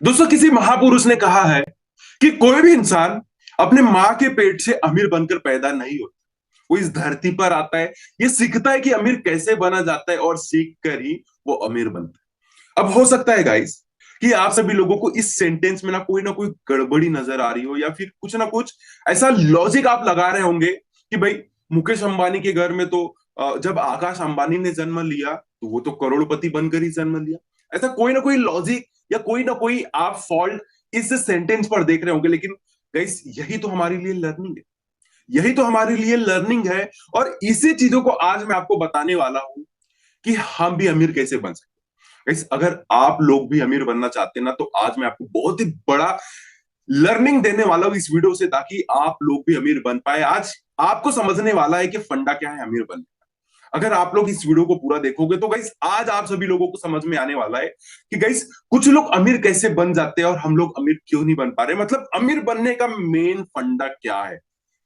दोस्तों, किसी महापुरुष ने कहा है कि कोई भी इंसान अपने माँ के पेट से अमीर बनकर पैदा नहीं होता। वो इस धरती पर आता है, ये सीखता है कि अमीर कैसे बना जाता है और सीख कर ही वो अमीर बनता है। अब हो सकता है गाइस कि आप सभी लोगों को इस सेंटेंस में ना कोई गड़बड़ी नजर आ रही हो, या फिर कुछ ना कुछ ऐसा लॉजिक आप लगा रहे होंगे कि भाई मुकेश अंबानी के घर में तो जब आकाश अंबानी ने जन्म लिया तो वो तो करोड़पति बनकर ही जन्म लिया। ऐसा कोई ना कोई लॉजिक या कोई ना कोई आप फॉल्ट इस सेंटेंस पर देख रहे होंगे, लेकिन गाइस यही तो हमारे लिए लर्निंग है। यही तो हमारे लिए लर्निंग है। और इसी चीजों को आज मैं आपको बताने वाला हूं कि हम भी अमीर कैसे बन सकते हैं। गाइस अगर आप लोग भी अमीर बनना चाहते हैं ना, तो आज मैं आपको बहुत ही बड़ा लर्निंग देने वाला हूं इस वीडियो से, ताकि आप लोग भी अमीर बन पाए। आज आपको समझने वाला है कि फंडा क्या है अमीर बनने का। अगर आप लोग इस वीडियो को पूरा देखोगे तो गाइस आज आप सभी लोगों को समझ में आने वाला है कि गाइस कुछ लोग अमीर कैसे बन जाते हैं और हम लोग अमीर क्यों नहीं बन पा रहे। मतलब अमीर बनने का मेन फंडा क्या है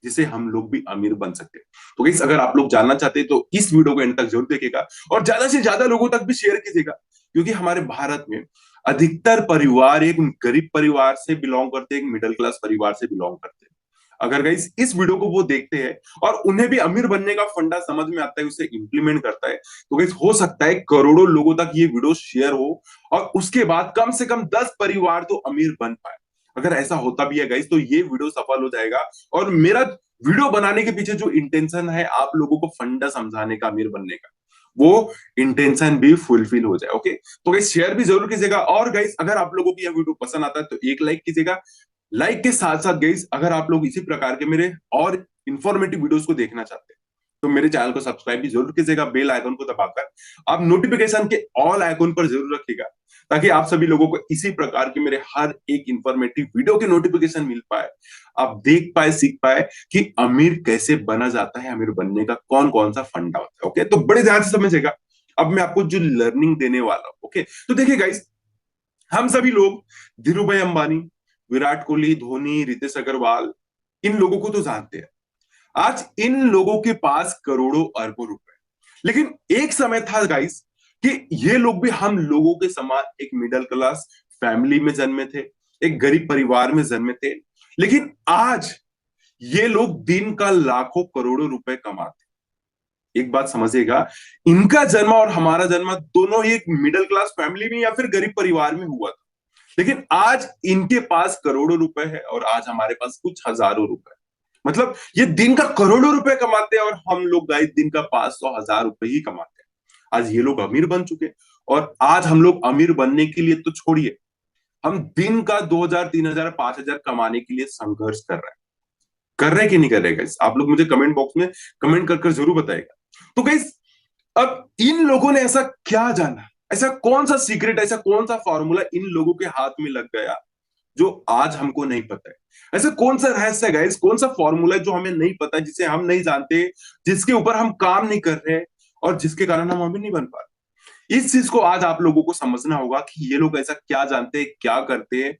जिसे हम लोग भी अमीर बन सकते हैं। तो गाइस अगर आप लोग जानना चाहते हैं तो इस वीडियो को एंड तक जरूर देखिएगा और ज्यादा से ज्यादा लोगों तक भी शेयर कीजिएगा, क्योंकि हमारे भारत में अधिकतर परिवार एक गरीब परिवार से बिलोंग करते हैं, एक मिडिल क्लास परिवार से बिलोंग करते हैं। अगर गाइस इस वीडियो को वो देखते हैं और उन्हें भी अमीर बनने का फंडा समझ में आता है, उसे इंप्लीमेंट करता है, तो गाइस हो सकता है करोड़ों लोगों तक ये वीडियो शेयर हो और उसके बाद कम से कम 10 परिवार तो अमीर बन पाए। अगर ऐसा होता भी है गाइस तो ये वीडियो सफल हो जाएगा और मेरा वीडियो बनाने के पीछे जो इंटेंशन है आप लोगों को फंडा समझाने का, अमीर बनने का, वो इंटेंशन भी फुलफिल हो जाए। ओके, तो गाइस शेयर भी जरूर कीजिएगा। और गाइस अगर आप लोगों को यह वीडियो पसंद आता है तो एक लाइक कीजिएगा। लाइक के साथ साथ गाइस अगर आप लोग इसी प्रकार के मेरे और इंफॉर्मेटिव वीडियोस को देखना चाहते हैं तो मेरे चैनल को सब्सक्राइब भी जरूर कीजिएगा, बेल आइकन को दबाकर आप नोटिफिकेशन के ऑल आइकन पर जरूर रखिएगा, ताकि आप सभी लोगों को इसी प्रकार के मेरे हर एक इंफॉर्मेटिव वीडियो के नोटिफिकेशन मिल पाए, आप देख पाए, सीख पाए कि अमीर कैसे बना जाता है, अमीर बनने का कौन कौन सा फंडा होता है। ओके, तो बड़े ध्यान से समझिएगा अब मैं आपको जो लर्निंग देने वाला हूं। ओके, तो देखिए गाइस, हम सभी लोग धीरू भाई अंबानी, विराट कोहली, धोनी, रितेश अग्रवाल, इन लोगों को तो जानते हैं। आज इन लोगों के पास करोड़ों अरबों रुपए, लेकिन एक समय था गाइस कि ये लोग भी हम लोगों के समान एक मिडिल क्लास फैमिली में जन्मे थे, एक गरीब परिवार में जन्मे थे। लेकिन आज ये लोग दिन का लाखों करोड़ों रुपए कमाते। एक बात समझिएगा, इनका जन्म और हमारा जन्म दोनों ही एक मिडिल क्लास फैमिली में या फिर गरीब परिवार में हुआ था, लेकिन आज इनके पास करोड़ों रुपए है और आज हमारे पास कुछ हजारों रुपए। मतलब ये दिन का करोड़ों रुपए कमाते हैं और हम लोग गाइस दिन का 500 हजार रुपए ही कमाते हैं। आज ये लोग अमीर बन चुके हैं और आज हम लोग अमीर बनने के लिए तो छोड़िए, हम दिन का 2,000, 3,000, 5,000 कमाने के लिए संघर्ष कर रहे हैं कि नहीं कर रहे गाइस? आप लोग मुझे कमेंट बॉक्स में कमेंट कर जरूर बताएगा। तो गाइस अब इन लोगों ने ऐसा क्या जाना, ऐसा कौन सा सीक्रेट, ऐसा कौन सा फॉर्मूला इन लोगों के हाथ में लग गया जो आज हमको नहीं पता है? ऐसा कौन सा रहस्य है गाइस, कौन सा फॉर्मूला जो हमें नहीं पता, जिसे हम नहीं जानते, जिसके ऊपर हम काम नहीं कर रहे और जिसके कारण हम अमीर नहीं बन पा रहे? इस चीज को आज आप लोगों को समझना होगा कि ये लोग ऐसा क्या जानते हैं, क्या करते हैं,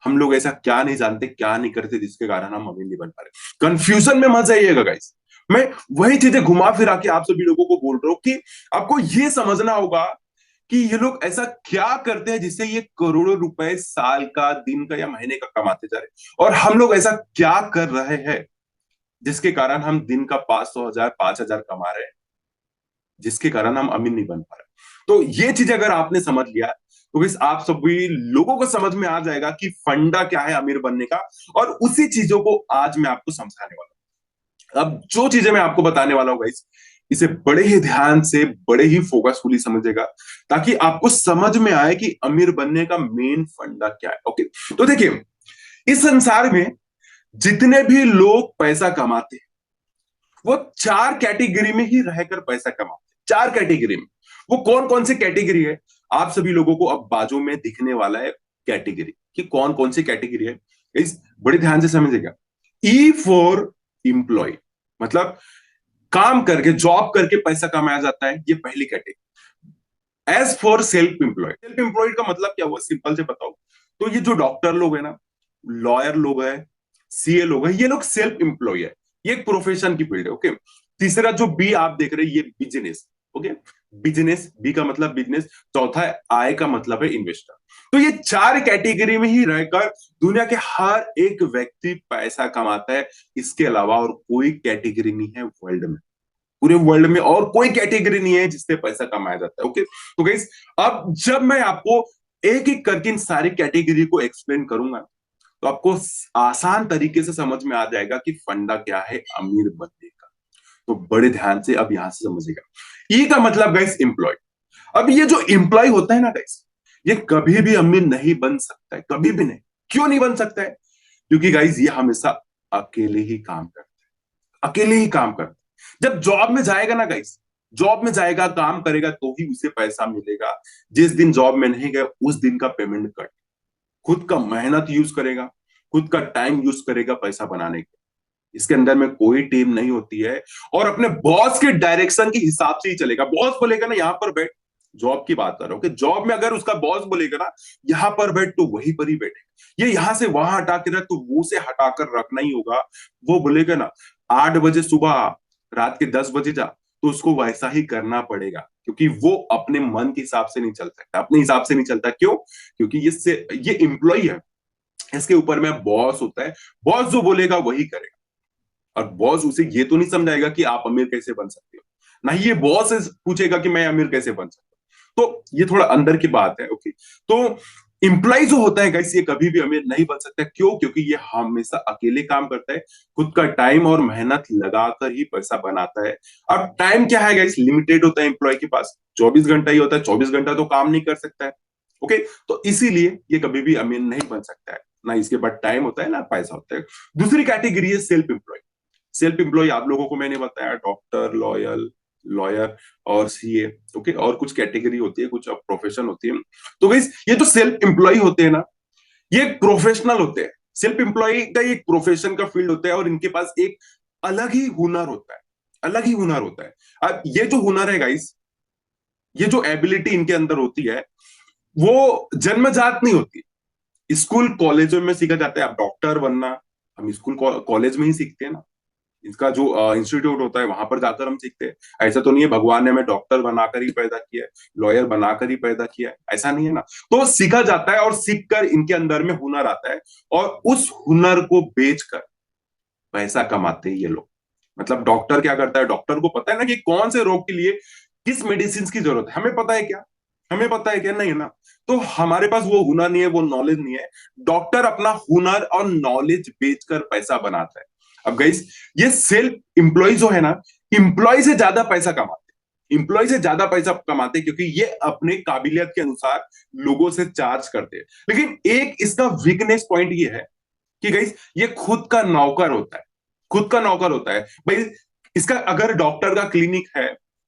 हम लोग ऐसा क्या नहीं जानते, क्या नहीं करते, जिसके कारण हम अमीर नहीं बन पा रहे। कंफ्यूजन में मत जाइएगा गाइस, मैं वही चीजें घुमा फिरा के आप सभी लोगों को बोल रहा हूं कि आपको ये समझना होगा कि ये लोग ऐसा क्या करते हैं जिससे ये करोड़ों रुपए साल का, दिन का या महीने का कमाते जा रहे हैं, और हम लोग ऐसा क्या कर रहे हैं जिसके कारण हम दिन का 500 हजार, 5,000 कमा रहे हैं, जिसके कारण हम अमीर नहीं बन पा रहे। तो ये चीज अगर आपने समझ लिया तो इस आप सभी लोगों को समझ में आ जाएगा कि फंडा क्या है अमीर बनने का, और उसी चीजों को आज मैं आपको समझाने वाला हूं। अब जो चीजें मैं आपको बताने वाला हूँ गाइस, इसे बड़े ही ध्यान से, बड़े ही फोकसफुली समझेगा, ताकि आपको समझ में आए कि अमीर बनने का मेन फंडा क्या है। ओके, तो देखिए, इस संसार में जितने भी लोग पैसा कमाते हैं वो चार कैटेगरी में ही रहकर पैसा कमाते हैं। चार कैटेगरी में, वो कौन कौन सी कैटेगरी है आप सभी लोगों को अब बाजू में दिखने वाला है कैटेगरी, कि कौन कौन सी कैटेगरी है। इस बड़े ध्यान से समझेगा। ई फॉर इंप्लॉय, मतलब काम करके, जॉब करके पैसा कमाया जाता है, ये पहली category. As for self employed, self employed का मतलब क्या हुआ, सिंपल से बताओ तो ये जो डॉक्टर लोग है ना, लॉयर लोग है, सीए लोग है, ये लोग सेल्फ एम्प्लॉय है, ये एक प्रोफेशन की फील्ड है। ओके, तीसरा जो बी आप देख रहे हैं ये बिजनेस। ओके, बिजनेस, बी का मतलब बिजनेस। चौथा आय का मतलब है इन्वेस्टर। तो ये चार कैटेगरी में ही रहकर दुनिया के हर एक व्यक्ति पैसा कमाता है। इसके अलावा और कोई कैटेगरी नहीं है वर्ल्ड में, पूरे वर्ल्ड में और कोई कैटेगरी नहीं है जिससे पैसा कमाया जाता है। ओके, तो गाइस अब जब मैं आपको एक एक करके इन सारी कैटेगरी को एक्सप्लेन करूंगा तो आपको आसान तरीके से समझ में आ जाएगा कि फंडा क्या है अमीर बनने का। तो बड़े ध्यान से अब यहां से समझिएगा। ई का मतलब गाइस एम्प्लॉय। अब ये जो एम्प्लॉय होता है ना गाइस, ये कभी भी अमीर नहीं बन सकता है, कभी भी नहीं। क्यों नहीं बन सकता है? क्योंकि गाइस ये हमेशा अकेले ही काम करता है, अकेले ही काम करता है। जब जॉब में जाएगा ना गाइस, जॉब में जाएगा काम करेगा तो ही उसे पैसा मिलेगा। जिस दिन जॉब में नहीं गया उस दिन का पेमेंट कट। खुद का मेहनत यूज करेगा, खुद का टाइम यूज करेगा पैसा बनाने के। इसके अंदर में कोई टीम नहीं होती है और अपने बॉस के डायरेक्शन के हिसाब से ही चलेगा। बॉस बोलेगा ना यहाँ पर बैठ, जॉब की बात कर रहा हूं कि जॉब में अगर उसका बॉस बोलेगा ना यहाँ पर बैठ तो वहीं पर ही बैठे। ये यहां से वहां हटा के रख तो वो से हटाकर रखना ही होगा। वो बोलेगा ना 8 बजे सुबह, रात के 10 बजे जा, तो उसको वैसा ही करना पड़ेगा। क्योंकि वो अपने मन के हिसाब से नहीं चल सकता, अपने हिसाब से नहीं चलता। क्यों? क्योंकि ये एम्प्लॉय है, इसके ऊपर में बॉस होता है। बॉस जो बोलेगा वही करेगा। और बॉस उसे ये तो नहीं समझाएगा कि आप अमीर कैसे बन सकते हो, ना ही ये बॉस पूछेगा कि मैं अमीर कैसे बन सकता हूं। तो ये थोड़ा अंदर की बात है। ओके, तो इंप्लॉय जो होता है गाइस, ये कभी भी अमीर नहीं बन सकता। क्यों? क्योंकि ये हमेशा अकेले काम करता है, खुद का टाइम और मेहनत लगाकर ही पैसा बनाता है। अब टाइम क्या है गाइस? लिमिटेड होता है एम्प्लॉय के पास, 24 घंटा ही होता है। 24 घंटा तो काम नहीं कर सकता है। ओके, तो इसीलिए ये कभी भी अमीर नहीं बन सकता है। ना इसके पास टाइम होता है ना पैसा होता है। दूसरी कैटेगरी है सेल्फ एम्प्लॉय। सेल्फ एम्प्लॉय आप लोगों को मैंने बताया, डॉक्टर, लॉयर लॉयर और सीए। ओके, और कुछ कैटेगरी होती है, कुछ प्रोफेशन होती है। तो गाइस ये जो सेल्फ एम्प्लॉय होते हैं ना, ये प्रोफेशनल होते हैं। सेल्फ एम्प्लॉय का एक प्रोफेशन का फील्ड होता है और इनके पास एक अलग ही हुनर होता है, अलग ही हुनर होता है। अब ये जो हुनर है गाइस, ये जो एबिलिटी इनके अंदर होती है वो जन्मजात नहीं होती। स्कूल कॉलेजों में सीखा जाता है। अब डॉक्टर बनना हम स्कूल कॉलेज में ही सीखते हैं ना, इसका जो इंस्टीट्यूट होता है वहां पर जाकर हम सीखते हैं। ऐसा तो नहीं है भगवान ने हमें डॉक्टर बनाकर ही पैदा किया है, लॉयर बनाकर ही पैदा किया है, ऐसा नहीं है ना। तो सीखा जाता है और सीख कर इनके अंदर में हुनर आता है और उस हुनर को बेचकर पैसा कमाते हैं ये लोग। मतलब डॉक्टर क्या करता है? डॉक्टर को पता है ना कि कौन से रोग के लिए किस मेडिसिन की जरूरत है। हमें पता है क्या? हमें पता है क्या? नहीं है ना। तो हमारे पास वो हुनर नहीं है, वो नॉलेज नहीं है। डॉक्टर अपना हुनर और नॉलेज बेचकर पैसा बनाता है। अब गाइस ये सेल्फ एम्प्लॉय जो है ना, एम्प्लॉय से ज्यादा पैसा कमाते हैं, एम्प्लॉय से ज्यादा पैसा कमाते हैं क्योंकि ये अपने काबिलियत के अनुसार लोगों से चार्ज करते हैं। लेकिन एक इसका वीकनेस पॉइंट ये है कि गाइस ये खुद का नौकर होता है, खुद का नौकर होता है भाई। इसका अगर डॉक्टर का क्लिनिक है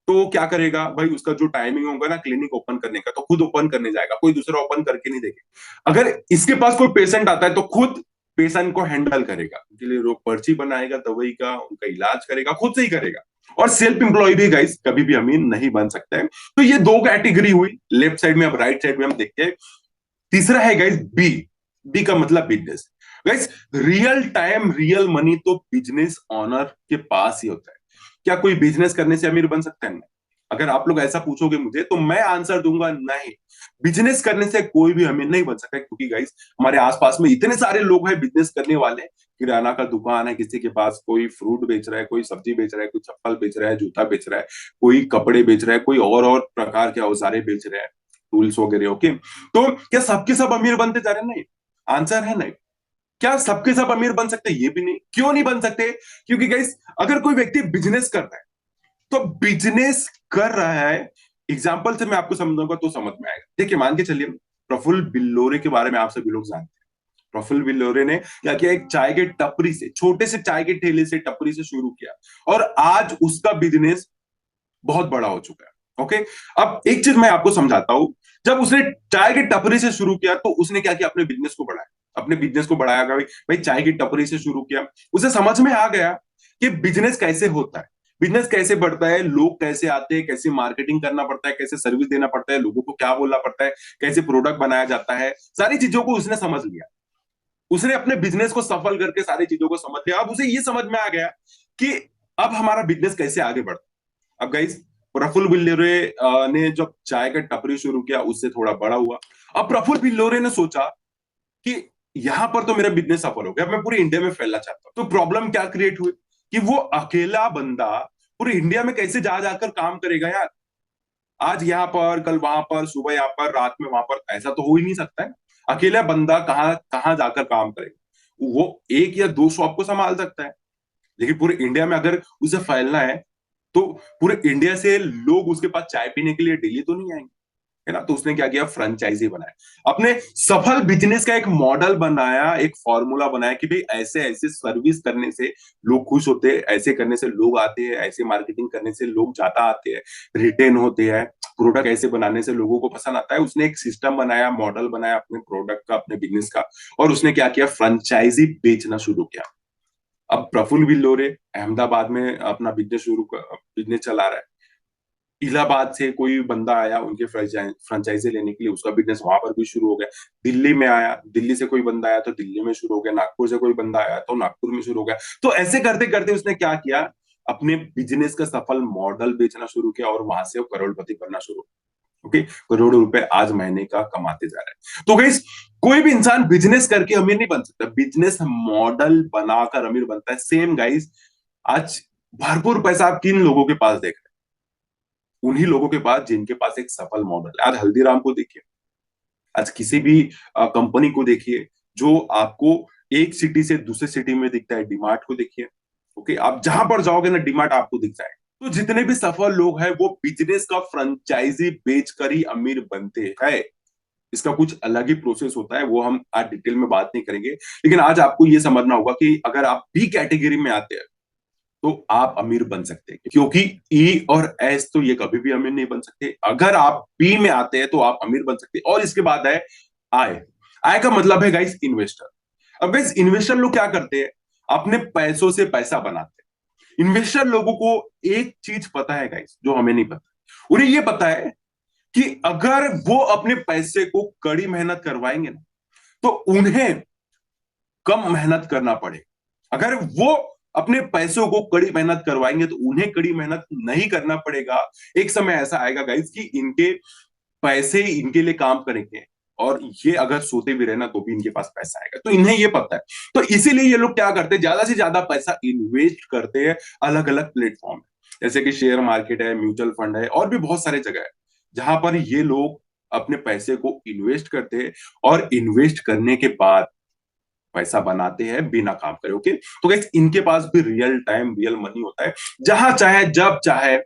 तो क्या करेगा भाई? उसका जो टाइमिंग होगा ना क्लिनिक ओपन करने का, तो खुद ओपन करने जाएगा, कोई दूसरा ओपन करके नहीं देगा। अगर इसके पास कोई पेशेंट आता है तो खुद पेशेंट को हैंडल करेगा, उनके लिए रोग पर्ची बनाएगा, दवाई का उनका इलाज करेगा, खुद से ही करेगा। और सेल्फ एम्प्लॉय भी गाइस कभी भी अमीर नहीं बन सकता है। तो ये दो कैटेगरी हुई लेफ्ट साइड में। अब राइट साइड में हम देखते हैं, तीसरा है गाइस बी। बी का मतलब business. Guys real time real money तो बिजनेस ऑनर के पास ही होता है। क्या कोई बिजनेस करने से अमीर बन सकता है? नहीं। अगर आप लोग ऐसा पूछोगे मुझे तो मैं आंसर दूंगा नहीं। बिजनेस करने से कोई भी अमीर नहीं बन सकता, क्योंकि गाइस हमारे आसपास में इतने सारे लोग हैं बिजनेस करने वाले। किराना का दुकान है किसी के पास, कोई फ्रूट बेच रहा है, कोई सब्जी बेच रहा है, कोई चप्पल बेच रहा है, जूता बेच रहा है, कोई कपड़े बेच रहा है, कोई और प्रकार के औजारे बेच रहे हैं, टूल्स वगैरह। ओके, तो क्या सबके सब अमीर बनते जा रहे हैं? नहीं। आंसर है नहीं। क्या सबके सब अमीर बन सकते? ये भी नहीं। क्यों नहीं बन सकते? क्योंकि गाइस अगर कोई व्यक्ति बिजनेस करता है तो बिजनेस कर रहा है, एग्जाम्पल से मैं आपको समझाऊंगा तो समझ में आएगा। देखिए मान के चलिए, प्रफुल्ल बिल्लोरे के बारे में आप सभी लोग जानते हैं। प्रफुल्ल बिल्लोरे ने क्या किया? एक चाय के टपरी से, छोटे से चाय के ठेले से, टपरी से शुरू किया और आज उसका बिजनेस बहुत बड़ा हो चुका है। ओके, अब एक चीज मैं आपको समझाता हूं। जब उसने चाय की टपरी से शुरू किया तो उसने क्या किया? अपने बिजनेस को बढ़ाया, अपने बिजनेस को बढ़ाया। भाई चाय की टपरी से शुरू किया, उसे समझ में आ गया कि बिजनेस कैसे होता है, बिजनेस कैसे बढ़ता है, लोग कैसे आते हैं, कैसे मार्केटिंग करना पड़ता है, कैसे सर्विस देना पड़ता है, लोगों को क्या बोलना पड़ता है, कैसे प्रोडक्ट बनाया जाता है, सारी चीजों को उसने समझ लिया। उसने अपने बिजनेस को सफल करके सारी चीजों को समझ लिया। अब उसे ये समझ में आ गया कि अब हमारा बिजनेस कैसे आगे बढ़ता है। अब गाइस प्रफुल्ल बिल्लोरे ने जब चाय का टपरी शुरू किया उससे थोड़ा बड़ा हुआ। अब प्रफुल्ल बिल्लोरे ने सोचा कि यहां पर तो मेरा बिजनेस सफल हो गया, मैं पूरे इंडिया में फैलना चाहता हूं। तो प्रॉब्लम क्या क्रिएट हुई कि वो अकेला बंदा पूरे इंडिया में कैसे जा जाकर काम करेगा यार। आज यहाँ पर, कल वहां पर, सुबह यहाँ पर, रात में वहां पर, ऐसा तो हो ही नहीं सकता है। अकेला बंदा कहाँ कहाँ जाकर काम करेगा। वो एक या दो शॉप को संभाल सकता है, लेकिन पूरे इंडिया में अगर उसे फैलना है तो पूरे इंडिया से लोग उसके पास चाय पीने के लिए डेली तो नहीं आएंगे, है ना। तो उसने क्या किया, फ्रेंचाइजी बनाया, अपने सफल बिजनेस का एक मॉडल बनाया, एक फॉर्मूला बनाया कि भाई ऐसे ऐसे सर्विस करने से लोग खुश होते हैं, ऐसे करने से लोग आते हैं, ऐसे मार्केटिंग करने से लोग ज्यादा आते हैं, रिटेन होते हैं, प्रोडक्ट ऐसे बनाने से लोगों को पसंद आता है। उसने एक सिस्टम बनाया, मॉडल बनाया अपने प्रोडक्ट का, अपने बिजनेस का, और उसने क्या किया, फ्रेंचाइजी बेचना शुरू किया। अब प्रफुल्ल बिल्लोरे अहमदाबाद में अपना बिजनेस चला रहा है। इलाहाबाद से कोई बंदा आया उनके फ्रेंचाइजी लेने के लिए, उसका बिजनेस वहां पर भी शुरू हो गया। दिल्ली में आया, दिल्ली से कोई बंदा आया तो दिल्ली में शुरू हो गया। नागपुर से कोई बंदा आया तो नागपुर में शुरू हो गया। तो ऐसे करते करते उसने क्या किया, अपने बिजनेस का सफल मॉडल बेचना शुरू किया, और वहां से वो करोड़पति बनना शुरू। ओके, करोड़ों रुपए आज महीने का कमाते जा रहे हैं। तो गाइस, कोई भी इंसान बिजनेस करके अमीर नहीं बन सकता, बिजनेस मॉडल बनाकर अमीर बनता है। सेम गाइस, आज भरपूर पैसा आप किन लोगों के पास देख रहे हैं, उन्हीं लोगों के पास जिनके पास एक सफल मॉडल है। आज हल्दीराम को देखिए, आज किसी भी कंपनी को देखिए जो आपको एक सिटी से दूसरे सिटी में दिखता है। डीमार्ट को देखिए, ओके, आप जहां पर जाओगे ना डीमार्ट आपको दिख जाएगा। तो जितने भी सफल लोग हैं वो बिजनेस का फ्रेंचाइजी बेचकर ही अमीर बनते हैं। इसका कुछ अलग ही प्रोसेस होता है, वो हम आज डिटेल में बात नहीं करेंगे। लेकिन आज आपको ये समझना होगा कि अगर आप बी कैटेगरी में आते हैं तो आप अमीर बन सकते हैं, क्योंकि ई और एस तो ये कभी भी अमीर नहीं बन सकते। अगर आप बी में आते हैं तो आप अमीर बन सकते हैं। और इसके बाद है आय। आय का मतलब है गाइस इन्वेस्टर। अब गाइस, इन्वेस्टर लोग क्या करते हैं, अपने पैसों से पैसा बनाते हैं। इन्वेस्टर लोगों को एक चीज पता है गाइस, जो हमें नहीं पता। उन्हें यह पता है कि अगर वो अपने पैसे को कड़ी मेहनत करवाएंगे ना तो उन्हें कम मेहनत करना पड़े। अगर वो अपने पैसों को कड़ी मेहनत करवाएंगे तो उन्हें कड़ी मेहनत नहीं करना पड़ेगा। एक समय ऐसा आएगा गाइस कि इनके पैसे इनके लिए काम करेंगे, और ये अगर सोते भी रहना तो भी इनके पास पैसा आएगा। तो इन्हें ये पता है। तो इसीलिए ये लोग क्या करते हैं, ज्यादा से ज्यादा पैसा इन्वेस्ट करते हैं अलग अलग प्लेटफॉर्म में, जैसे कि शेयर मार्केट है, म्यूचुअल फंड है, और भी बहुत सारे जगह है जहां पर ये लोग अपने पैसे को इन्वेस्ट करते हैं, और इन्वेस्ट करने के बाद पैसा बनाते हैं बिना काम करे। ओके, तो गाइस, इनके पास भी रियल टाइम रियल मनी होता है, जहां चाहे जब चाहे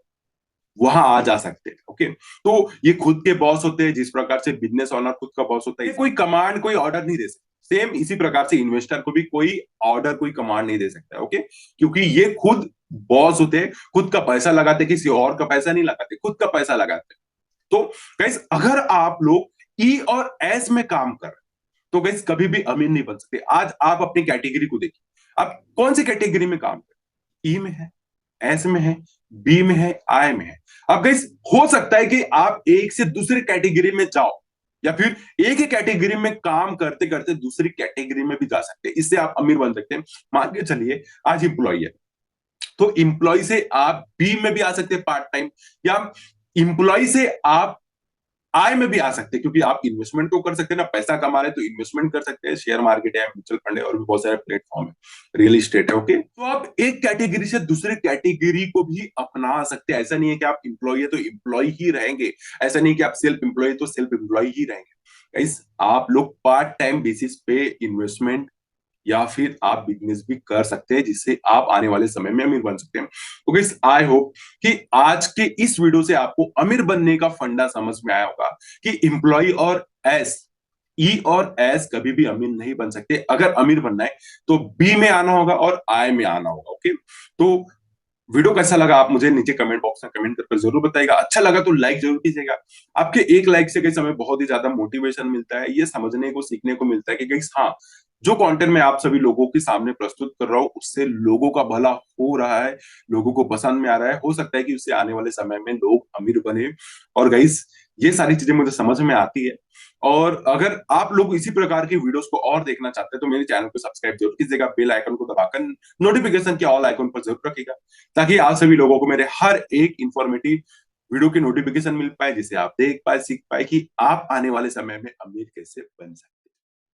वहां आ जा सकते हैं। ओके, तो ये खुद के बॉस होते हैं, जिस प्रकार से बिजनेस ओनर खुद का बॉस होता है। कोई कमांड, कोई ऑर्डर नहीं दे सकता। सेम इसी प्रकार से इन्वेस्टर को भी कोई ऑर्डर, कोई कमांड नहीं दे सकता। ओके, क्योंकि ये खुद बॉस होते हैं, खुद का पैसा लगाते, किसी और का पैसा नहीं लगाते, खुद का पैसा लगाते। तो गाइस, अगर आप लोग ई और एस में काम कर रहे हैं तो गाइस कभी भी अमीर नहीं बन सकते। आज आप अपनी कैटेगरी को देखिए, आप कौन सी कैटेगरी में काम कर रहे हैं, ई में है, एस में है, बी में है, आई में है। अब गाइस, हो सकता है कि आप एक से दूसरी कैटेगरी में जाओ, या फिर एक ही कैटेगरी में काम करते करते दूसरी कैटेगरी में भी जा सकते हैं। इससे आप अमीर बन सकते हैं। मान के चलिए आज इंप्लॉय है, तो इंप्लॉय से आप बी में भी आ सकते हैं पार्ट टाइम, या इंप्लॉय से आप आय में भी आ सकते हैं, क्योंकि आप इन्वेस्टमेंट तो कर सकते हैं ना, पैसा कमा रहे हैं तो इन्वेस्टमेंट कर सकते हैं। शेयर मार्केट है, म्यूचुअल फंड है, और भी बहुत सारे प्लेटफॉर्म है, रियल एस्टेट है। ओके, तो आप एक कैटेगरी से दूसरी कैटेगरी को भी अपना सकते हैं। ऐसा नहीं है कि आप इंप्लॉय है तो इंप्लॉय ही रहेंगे, ऐसा नहीं कि आप सेल्फ एम्प्लॉय तो सेल्फ एम्प्लॉय ही रहेंगे। इस आप लोग पार्ट टाइम बेसिस पे इन्वेस्टमेंट या फिर आप बिजनेस भी कर सकते हैं, जिससे आप आने वाले समय में अमीर बन सकते हैं। तो गाइस, आई होप कि आज के इस वीडियो से आपको अमीर बनने का फंडा समझ में आया होगा कि इंप्लॉय और एस, ई और एस कभी भी अमीर नहीं बन सकते। अगर अमीर बनना है तो बी में आना होगा और आई में आना होगा। ओके, तो वीडियो कैसा लगा आप मुझे नीचे कमेंट बॉक्स में कमेंट करके जरूर बताइएगा। अच्छा लगा तो लाइक जरूर कीजिएगा। आपके एक लाइक से कई समय बहुत ही ज्यादा मोटिवेशन मिलता है, ये समझने को सीखने को मिलता है कि गाइस, हाँ, जो कंटेंट मैं आप सभी लोगों के सामने प्रस्तुत कर रहा हूँ उससे लोगों का भला हो रहा है, लोगों को पसंद में आ रहा है। हो सकता है कि उससे आने वाले समय में लोग अमीर बने। और गाइस, ये सारी चीजें मुझे समझ में आती है। और अगर आप लोग इसी प्रकार की वीडियोस को और देखना चाहते हैं तो मेरे चैनल को सब्सक्राइब जरूर कीजिएगा, बेल आइकन को दबाकर नोटिफिकेशन के ऑल आइकन पर जरूर रखिएगा, ताकि आप सभी लोगों को मेरे हर एक इंफॉर्मेटिव वीडियो की नोटिफिकेशन मिल पाए, जिसे आप देख पाए, सीख पाए कि आप आने वाले समय में अमीर कैसे बन सकते हैं।